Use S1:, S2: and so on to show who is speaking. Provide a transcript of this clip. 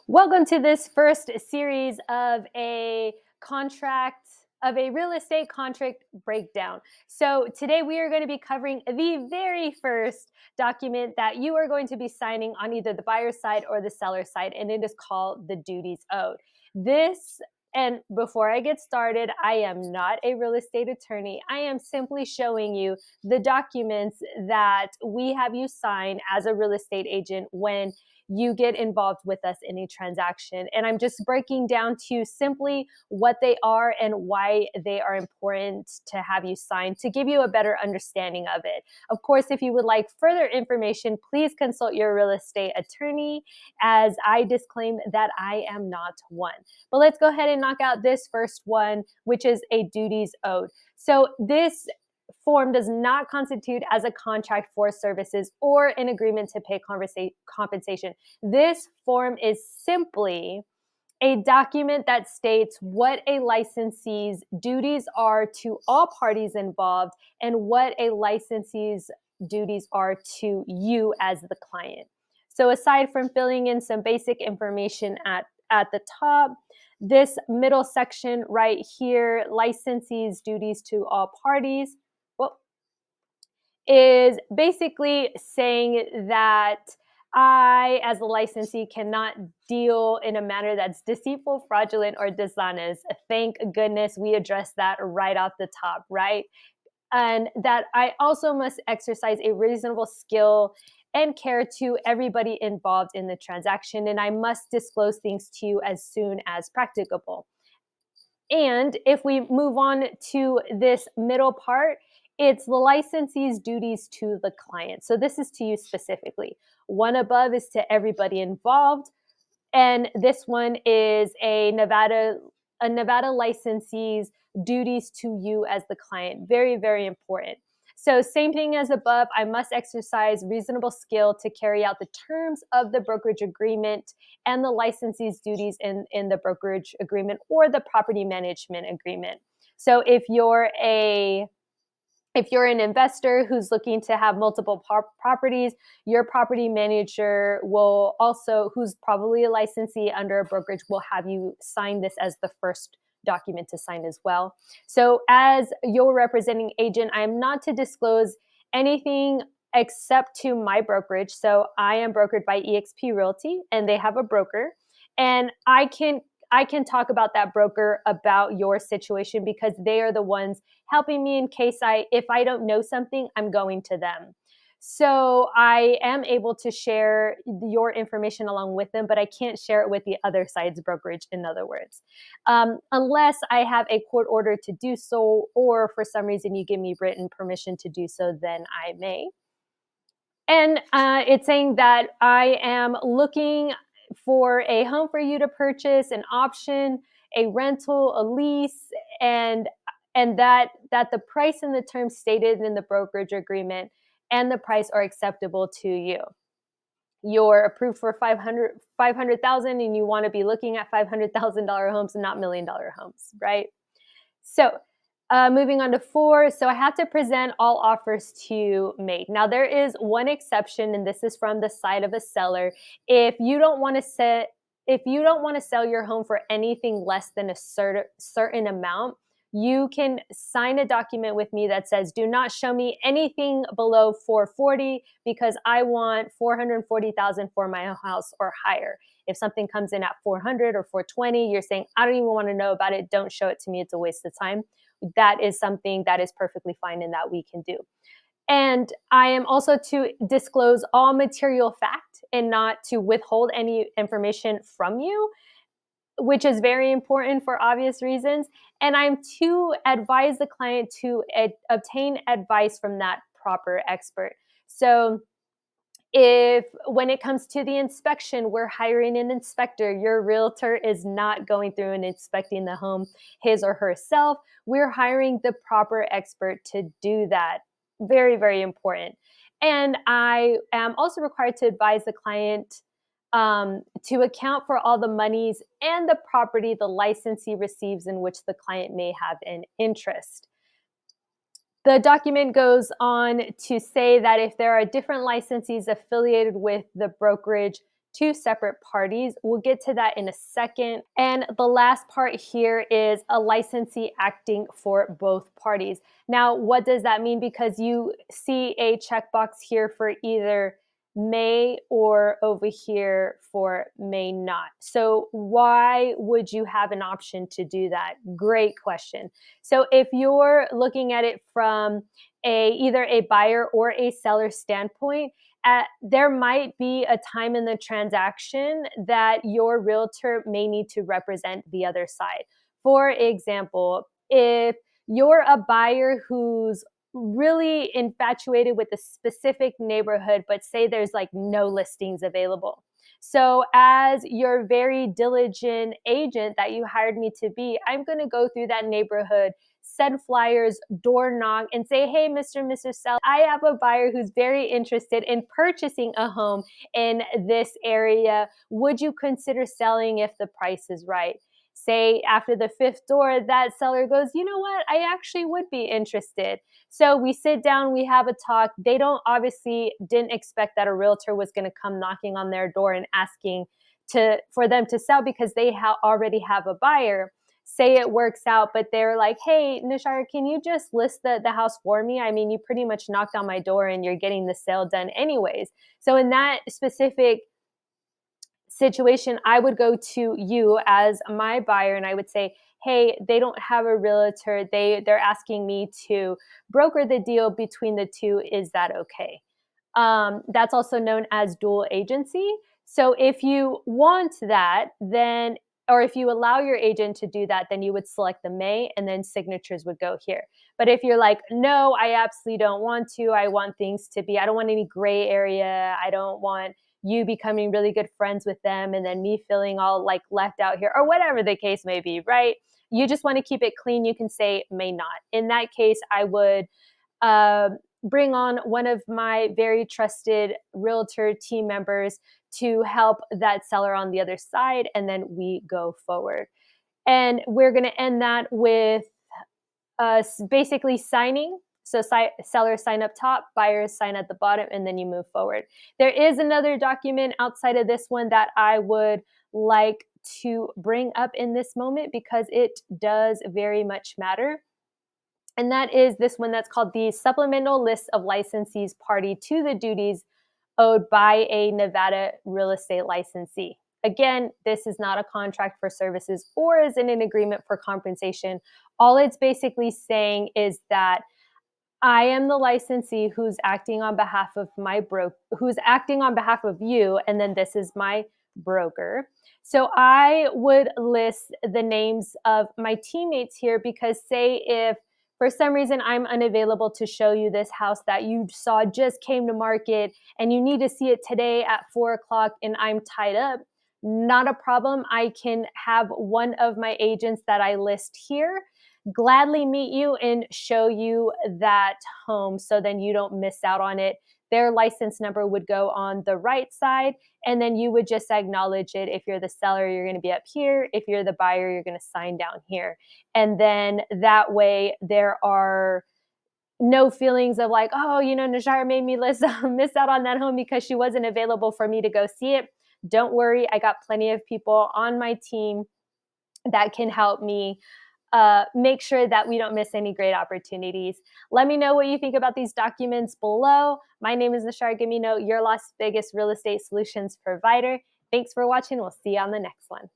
S1: Welcome to this first series of a real estate contract breakdown. So today we are going to be covering the very first document that you are going to be signing on either the buyer side or the seller side, and it is called the duties owed. And before I get started, I am not a real estate attorney. I am simply showing you the documents that we have you sign as a real estate agent when you get involved with us in a transaction. And I'm just breaking down to you simply what they are and why they are important to have you sign to give you a better understanding of it. Of course, if you would like further information, please consult your real estate attorney, as I disclaim that I am not one. But let's go ahead and knock out this first one, which is a duties owed. So this form does not constitute as a contract for services or an agreement to pay compensation. This form is simply a document that states what a licensee's duties are to all parties involved and what a licensee's duties are to you as the client. So aside from filling in some basic information at the top, this middle section right here, licensee's duties to all parties, is basically saying that I, as a licensee, cannot deal in a manner that's deceitful, fraudulent, or dishonest. Thank goodness we addressed that right off the top, right? And that I also must exercise a reasonable skill and care to everybody involved in the transaction, and I must disclose things to you as soon as practicable. And if we move on to this middle part, it's the licensee's duties to the client. So this is to you specifically. One above is to everybody involved, and this one is a Nevada licensee's duties to you as the client. Very, very important. So same thing as above, I must exercise reasonable skill to carry out the terms of the brokerage agreement and the licensee's duties in the brokerage agreement or the property management agreement. So if you're an investor who's looking to have multiple properties, your property manager will also, who's probably a licensee under a brokerage, will have you sign this as the first document to sign as well. So as your representing agent, I am not to disclose anything except to my brokerage. So I am brokered by eXp Realty, and they have a broker. And I can talk about that broker about your situation because they are the ones helping me in case if I don't know something, I'm going to them. So I am able to share your information along with them, but I can't share it with the other side's brokerage, in other words. Unless I have a court order to do so, or for some reason you give me written permission to do so, then I may. And it's saying that I am looking for a home for you to purchase, an option, a rental, a lease, and that the price and the terms stated in the brokerage agreement and the price are acceptable to you. You're approved for 500,000 and you want to be looking at $500,000 homes and not $1 million homes, right? So moving on to 4. So I have to present all offers to made. Now there is one exception, and this is from the side of a seller. If you don't want to sell your home for anything less than a certain amount, you can sign a document with me that says, do not show me anything below 440 because I want 440,000 for my house or higher. If something comes in at 400 or 420, you're saying, I don't even want to know about it. Don't show it to me. It's a waste of time. That is something that is perfectly fine and that we can do. And I am also to disclose all material fact and not to withhold any information from you, which is very important for obvious reasons. And I'm to advise the client to obtain advice from that proper expert. So if when it comes to the inspection, we're hiring an inspector, your realtor is not going through and inspecting the home his or herself. We're hiring the proper expert to do that. Very, very important. And I am also required to advise the client to account for all the monies and the property the licensee receives in which the client may have an interest. The document goes on to say that if there are different licensees affiliated with the brokerage, two separate parties. We'll get to that in a second. And the last part here is a licensee acting for both parties. Now, what does that mean? Because you see a checkbox here for either may or over here for may not. So why would you have an option to do that? Great question. So if you're looking at it from either a buyer or a seller standpoint, there might be a time in the transaction that your realtor may need to represent the other side. For example, if you're a buyer who's really infatuated with a specific neighborhood, but say there's like no listings available. So as your very diligent agent that you hired me to be, I'm going to go through that neighborhood, send flyers, door knock, and say, hey, Mr. and Mrs. Seller, I have a buyer who's very interested in purchasing a home in this area. Would you consider selling if the price is right? Say after the fifth door, that seller goes, you know what, I actually would be interested. So we sit down, we have a talk. They didn't expect that a realtor was going to come knocking on their door and asking for them to sell because they already have a buyer. Say it works out, but they're like, hey, Nashira, can you just list the house for me? I mean, you pretty much knocked on my door and you're getting the sale done anyways. So in that specific situation, I would go to you as my buyer and I would say, hey, they don't have a realtor. They're asking me to broker the deal between the two. Is that okay? That's also known as dual agency. So if you want that, then, or if you allow your agent to do that, then you would select the may and then signatures would go here. But if you're like, no, I absolutely don't want to, I want things to be, I don't want any gray area. I don't want you becoming really good friends with them and then me feeling all like left out here or whatever the case may be, right? You just want to keep it clean. You can say may not. In that case, I would bring on one of my very trusted realtor team members to help that seller on the other side, and then we go forward. And we're going to end that with basically signing. So sellers sign up top, buyers sign at the bottom, and then you move forward. There is another document outside of this one that I would like to bring up in this moment because it does very much matter. And that is this one that's called the Supplemental List of Licensees Party to the Duties Owed by a Nevada Real Estate Licensee. Again, this is not a contract for services or is in an agreement for compensation. All it's basically saying is that I am the licensee who's acting on behalf of who's acting on behalf of you, and then this is my broker. So I would list the names of my teammates here because say if for some reason I'm unavailable to show you this house that you saw just came to market and you need to see it today at 4:00 and I'm tied up, not a problem. I can have one of my agents that I list here gladly meet you and show you that home so then you don't miss out on it. Their license number would go on the right side, and then you would just acknowledge it. If you're the seller, you're going to be up here. If you're the buyer, you're going to sign down here. And then that way there are no feelings of like, oh, Nashira made me miss out on that home because she wasn't available for me to go see it. Don't worry. I got plenty of people on my team that can help me make sure that we don't miss any great opportunities. Let me know what you think about these documents below. My name is NashiraGamino, your Las Vegas real estate solutions provider. Thanks for watching. We'll see you on the next one.